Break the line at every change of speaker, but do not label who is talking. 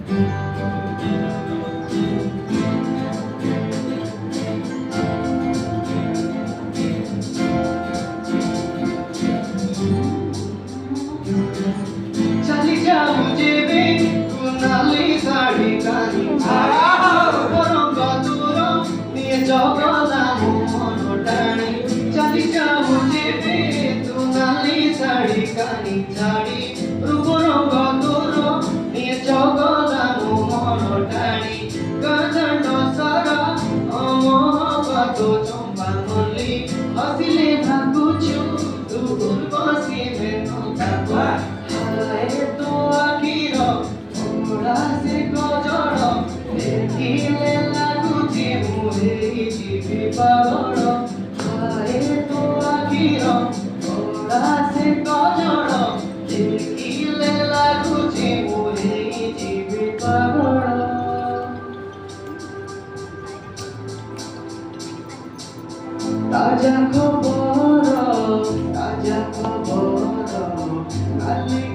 चली जाऊं जेबे कुनाली साड़ी कानी रंग दूर निये जगला मन टाणी चली जाऊं जेबे कुनाली साड़ी कानी छाड़ी रूप रंग दूर निये जगला मन टाणी गजंड सारा अमोहबत चंपा मल्ली हसिले भागुछु दूर बसिबे नता तो आखिर ओरा से गजर देखिले लागुची मुहे जीवी पागल हाय तो आखिर ओरा से गजर देखिले लागुची मुहे जीवी पागल ताजा खबर काली